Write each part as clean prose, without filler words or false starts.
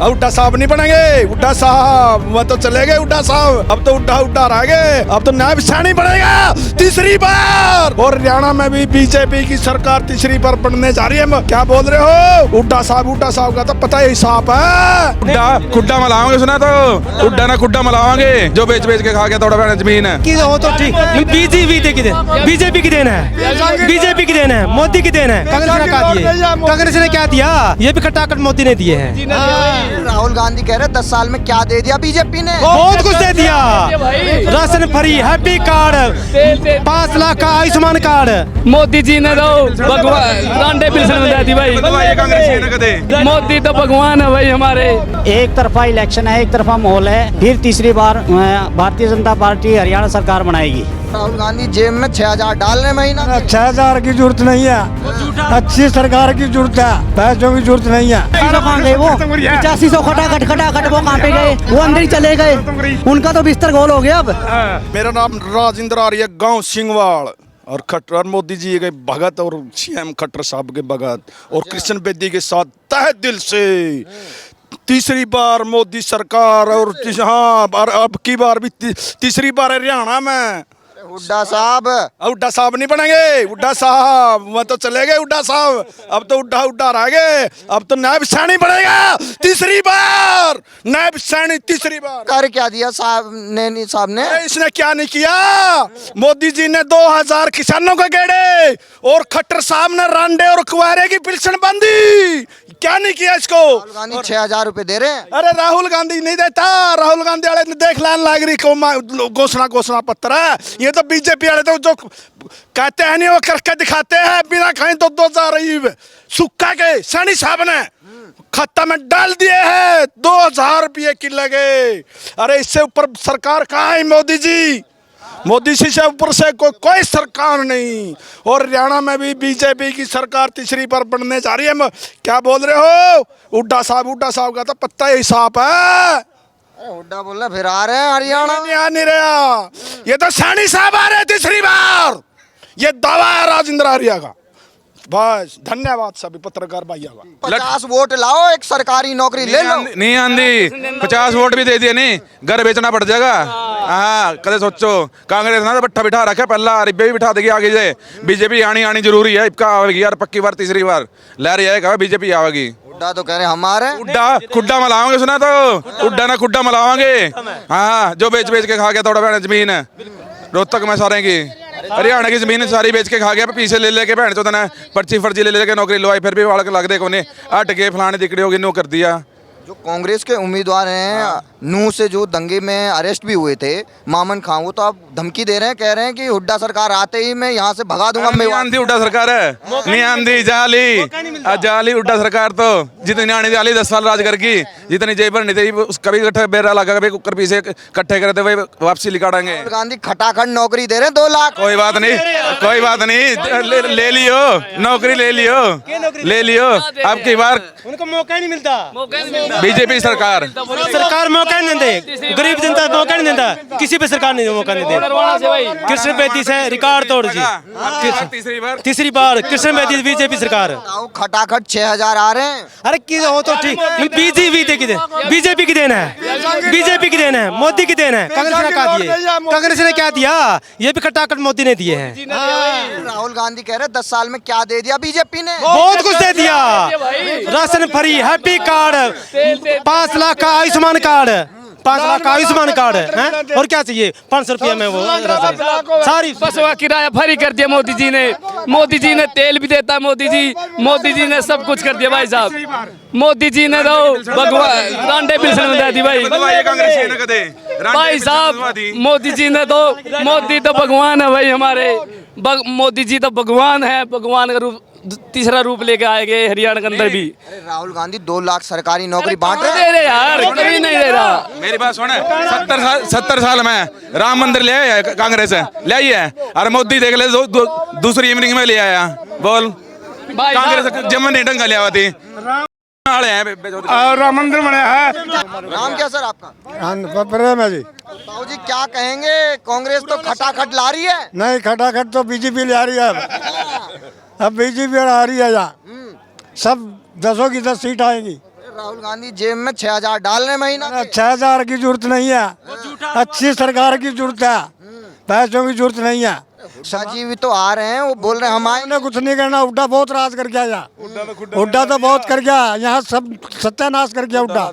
हुड्डा साहब नहीं बनेंगे, हुड्डा साहब वो तो चले गए हुड्डा साहब, अब तो हुड्डा रह गए, अब तो नायब सैनी बनेगा तीसरी बार। और हरियाणा में भी बीजेपी की सरकार तीसरी बार बनने जा रही है। क्या बोल रहे हो? हुड्डा साहब का तो पता ही साफ है। खुड्डा मलाओगे, सुना तो हुड्डा ना खुड्डा मलाओगे जो बेच के खा गया थोड़ा जमीन है की हो तो ठीक। बीजेपी की देन है, बीजेपी की देन है, मोदी की देन है। कांग्रेस ने क्या दिया? ये भी खटाखट मोदी ने दिए हैं। राहुल गांधी कह रहे 10 साल में क्या दे दिया बीजेपी ने? बहुत कुछ दे दिया। Ration free, happy card, 5 lakh का आयुष्मान कार्ड। मोदी जी ने तो भगवान दे दी भाई। मोदी तो भगवान है भाई हमारे। एक तरफा इलेक्शन है, एक तरफा माहौल है। फिर तीसरी बार भारतीय जनता पार्टी हरियाणा सरकार बनाएगी। राहुल गांधी जेब में 6000 डाल रहे महीना। 6000 की जरूरत नहीं है, अच्छी सरकार की जरूरत है, पैसों की जरूरत नहीं है। कहाँ गए वो 8500 खटाखट वो कहाँ पे गए? वो अंदर ही चले गए, उनका तो बिस्तर गोल हो गया। अब मेरा नाम राजेंद्र आर्य, गांव सिंहवाड़, और खट्टर मोदी जी के भगत और सीएम खट्टर साहब के भगत और कृष्ण बेदी के साथ तहे दिल से तीसरी बार मोदी सरकार। और हाँ, अब की बार भी तीसरी बार हरियाणा में हुड्डा साहब नहीं बनेंगे, हुड्डा साहब वो तो चले गए हुड्डा साहब, अब तो हुड्डा रह गए, अब तो नायब सैनी बनेगा तीसरी बार, नायब सैनी तीसरी बार। कर क्या दिया साहब ने? इसने क्या नहीं किया? मोदी जी ने 2000 किसानों को गेड़े और खट्टर साहब ने रांडे और कुआरे की पेंशन बंदी। क्या नहीं किया इसको? राहुल गांधी 6000 रुपए दे रहे हैं। अरे राहुल गांधी नहीं देता, राहुल गांधी वाले ने देख लान नागरिक को घोषणा पत्र है। ये तो बीजेपी वाले तो जो कहते हैं नहीं वो करके दिखाते हैं, बिना कहीं तो 2000 सुक्का के सैनी साहब ने खाता में डाल दिए हैं 2000 रुपये की लगे। अरे इससे ऊपर सरकार कहाँ है मोदी जी? मोदी जी से ऊपर से कोई सरकार नहीं। और हरियाणा में भी बीजेपी की सरकार तीसरी बार बनने जा रही है। क्या बोल रहे हो? हुड्डा साहब का तो पता ही साफ है। हुड्डा बोल रहे फिर आ रहे हैं हरियाणा। नहीं रहा, ये तो सैनी साहब आ रहे तीसरी बार, ये दावा है राजेंद्र आर्य का। बस धन्यवाद सभी पत्रकार भाइयों का। 50 वोट लाओ, एक सरकारी नौकरी ले लो। नहीं आंधी 50 वोट भी दे दिए, नहीं घर बेचना पड़ जाएगा। हाँ कदे सोचो, कांग्रेस ना बट्ठा बिठा रखे, पहला रिब्बे भी बिठा देगी आगे से। बीजेपी आनी जरूरी है, इबका आवेगी यार पक्की बार, तीसरी बार लहर यह कहा बीजेपी आवेगी। हुड्डा तो कह रहे हमारे खुड्डा मलाओगे, सुना तो हुड्डा ना खुड्डा मलाओगे। हाँ जो बेच के खा गया थोड़ा जमीन है रोहतक में सारे की, हरियाणा की जमीन सारी बेच के खा गया, पीछे ले के भैन चोदना पर्ची फर्जी ले के नौकरी लवाई, फिर भी वाल लग दे कोने हट के फलाने दिकड़ी होगी नो कर दिया। जो कांग्रेस के उम्मीदवार हैं नूह से जो दंगे में अरेस्ट भी हुए थे मामन खान, वो तो आप धमकी दे रहे हैं, कह रहे हैं कि हुड्डा सरकार आते ही मैं यहाँ से भगा दूंगा। नहीं आंधी हुड्डा सरकार है, नहीं आंधी जाली हुड्डा सरकार तो जितनी आनी जाली 10 साल राज करगी, जितनी जेब भरनी थी उसका भी बेरा लगा, कभी कुकर पीछे इकट्ठे करते हुए वापसी निकालेंगे। राहुल गांधी खटाखट नौकरी दे रहे हैं 2 लाख। कोई बात नहीं ले लियो नौकरी, ले लियो अब की बार उनको मौका ही नहीं मिलता। बीजेपी सरकार मौका नहीं देते, गरीब जनता मौका नहीं देता, किसी पे सरकार नहीं मौका नहीं देती। कृष्ण बेदी से रिकॉर्ड तोड़ जी, तीसरी बार कृष्ण बेदी बीजेपी सरकार। खटाखट 6000 आ रहे हैं। अरे की हो तो ठीक। बीजेपी की देन है, बीजेपी की देन है, मोदी की देन है। कांग्रेस ने क्या दिया? ये भी खटाखट मोदी ने दिए हैं। राहुल गांधी कह रहे 10 साल में क्या दे दिया बीजेपी ने? बहुत कुछ दे दिया। Ration free, happy card, 5 lakh का आयुष्मान कार्ड, 5 लाख का आयुष्मान कार्ड है। और क्या चाहिए? 500 रुपये में वो सारी बस वह किराया फ्री कर दिया मोदी जी ने। मोदी जी ने तेल भी देता है, मोदी जी ने सब कुछ कर दिया भाई साहब। मोदी जी ने तो भगवान रांडे पेंशन दे दी भाई साहब। मोदी जी ने तो मोदी तो भगवान है भाई हमारे। मोदी जी तो भगवान है, भगवान का रूप तीसरा रूप लेके आएंगे हरियाणा के अंदर भी। राहुल गांधी 2 लाख सरकारी नौकरी बांट दे रहे यार, कभी नहीं दे रहा। मेरी बात सुन, 70 साल में राम मंदिर ले आया कांग्रेस ले आई है, और मोदी देख ले दूसरी इवनिंग में ले आया। बोल कांग्रेस जमन नहीं ढंगा लिया थी राम मंदिर बना है। नाम क्या सर आपका? प्रेम है जी। ताऊ जी क्या कहेंगे? कांग्रेस तो खटाखट ला रही है। नहीं, खटाखट तो बीजेपी ले आ रही है। अब बीजेपी आ रही है यहाँ, सब 10 की 10 सीट आएंगी। राहुल गांधी जेब में 6,000 डाल रहे महीना के। 6,000 की जरूरत नहीं है, अच्छी सरकार की जरूरत है, पैसों की जरूरत नहीं है। हुड्डा जी भी तो आ रहे हैं, वो बोल रहे हैं हम आए। उन्हें कुछ नहीं करना, हुड्डा बहुत राज कर गया यहाँ, हुड्डा तो बहुत कर गया यहाँ, सब सत्यानाश कर गया हुड्डा,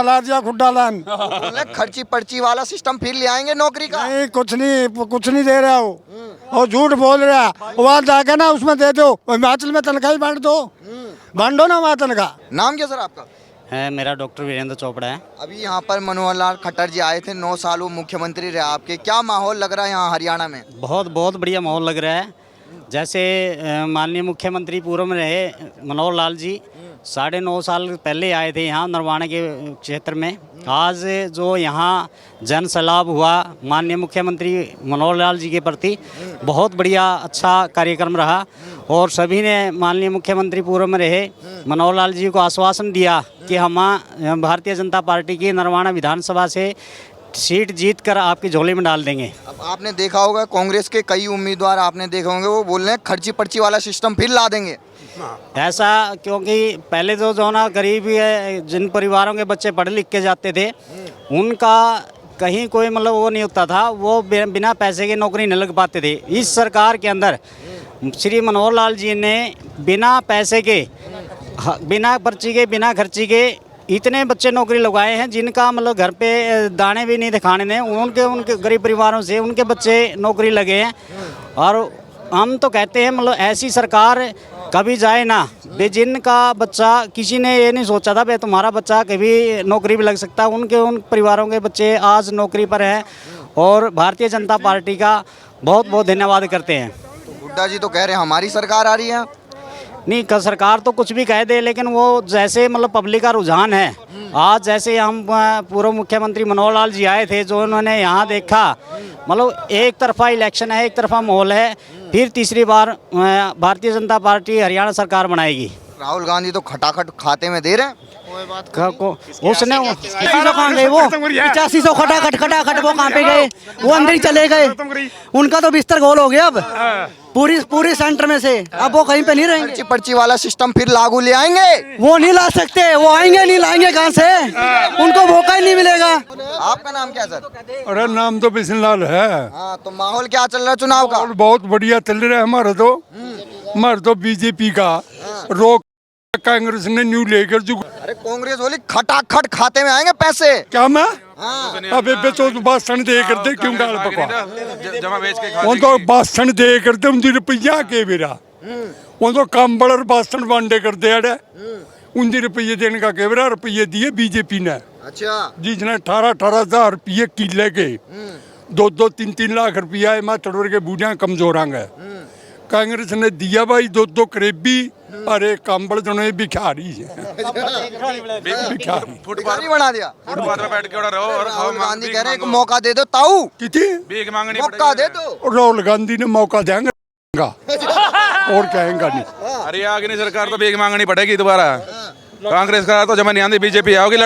ला दिया खुड्डा लान। बोल रहे हैं खर्ची पर्ची वाला सिस्टम फिर ले आएंगे नौकरी का। नहीं कुछ नहीं दे रहा वो, और झूठ बोल रहा है। वहाँ जाके ना उसमें दे दो, हिमाचल में तनख्वाह ही बांट दो ना वहाँ तनख्वाह। नाम क्या सर आपका? है मेरा डॉक्टर वीरेंद्र चोपड़ा है। अभी यहाँ पर मनोहर लाल खट्टर जी आए थे, 9 साल वो मुख्यमंत्री रहे आपके, क्या माहौल लग रहा है यहाँ हरियाणा में? बहुत बहुत बढ़िया माहौल लग रहा है। जैसे माननीय मुख्यमंत्री पूर्व में रहे मनोहर लाल जी 9.5 साल पहले आए थे यहाँ नरवाना के क्षेत्र में। आज जो यहाँ जन सैलाब हुआ माननीय मुख्यमंत्री मनोहर लाल जी के प्रति, बहुत बढ़िया अच्छा कार्यक्रम रहा। और सभी ने माननीय मुख्यमंत्री पूर्व में रहे मनोहर लाल जी को आश्वासन दिया कि हम भारतीय जनता पार्टी की नरवाना विधानसभा से सीट जीत कर आपकी झोली में डाल देंगे। अब आपने देखा होगा कांग्रेस के कई उम्मीदवार आपने देखे होंगे, वो बोल रहे हैं खर्ची पर्ची वाला सिस्टम फिर ला देंगे। ऐसा क्योंकि पहले जो ना गरीब है, जिन परिवारों के बच्चे पढ़ लिख के जाते थे, उनका कहीं कोई मतलब वो नहीं होता था, वो बिना पैसे के नौकरी नहीं लग पाते थे। इस सरकार के अंदर श्री मनोहर लाल जी ने बिना पैसे के, बिना पर्ची के, बिना खर्ची के इतने बच्चे नौकरी लगाए हैं जिनका मतलब घर पे दाने भी नहीं थे खाने ने, उनके गरीब परिवारों से उनके बच्चे नौकरी लगे हैं। और हम तो कहते हैं मतलब ऐसी सरकार कभी जाए ना बे, जिनका बच्चा किसी ने ये नहीं सोचा था बे तुम्हारा बच्चा कभी नौकरी भी लग सकता है, उन परिवारों के बच्चे आज नौकरी पर हैं। और भारतीय जनता पार्टी का बहुत बहुत धन्यवाद करते हैं। हुड्डा जी तो कह रहे हैं हमारी सरकार आ रही है। नहीं सरकार तो कुछ भी कह दे, लेकिन वो जैसे मतलब पब्लिक का रुझान है, आज जैसे हम पूर्व मुख्यमंत्री मनोहर लाल जी आए थे, जो उन्होंने यहाँ देखा मतलब एक तरफा इलेक्शन है, एक तरफा माहौल है, फिर तीसरी बार भारतीय जनता पार्टी हरियाणा सरकार बनाएगी। राहुल गांधी तो खटाखट खाते में दे रहे हैं। उसने 8500 कहाँ गए वो, 8500 खटाखट वो कहाँ पे गए, वो अंदर ही चले गए। उनका तो बिस्तर गोल हो गया अब पूरी सेंटर में से, अब वो कहीं पे नहीं रहेंगे। खर्ची पर्ची वाला सिस्टम फिर लागू ले आएंगे। वो नहीं ला सकते, वो आएंगे नहीं, लाएंगे कहाँ से, उनको मौका ही नहीं मिलेगा। आपका नाम क्या सर? अरे नाम तो बिशन लाल है। हाँ, तो माहौल क्या चल रहा है चुनाव का? और बहुत बढ़िया चल रहा है हमारा तो बीजेपी का रोक, कांग्रेस ने न्यू लेकर जो। अरे कांग्रेस बोली खटाखट खाते में आएंगे पैसे। क्या मैं हाँ। अबे तो भाषण दे करते क्यों गाल पकवा, जमा बेच के वो तो भाषण दे करते उन रुपया के बेरा, वो तो काम बड़ा भाषण बांटे करते अड़े उन रुपये देने का के बेरा, रुपये दिए बीजेपी ने। अच्छा, जिसने 18,000 रुपये किले के 2-2, 3-3 लाख रुपया है, मैं तड़वर के बूढ़िया कमजोरांगे। कांग्रेस ने दिया भाई 2-2 करीबी, अरे कंबल जो है भिखारी भिखारी बना दिया। फुटपाथ पे बैठ के उड़ा रहो और खाओ। राहुल गांधी कह रहे हैं एक मौका दे दो ताऊ, कितनी भीख मांगनी मौका दे दो। राहुल गांधी ने मौका देंगे और कहेंगे नहीं। अरे आगे नहीं सरकार तो भीख मांगनी पड़ेगी दोबारा। कांग्रेस का तो जमा नहीं आती, बीजेपी आओगी।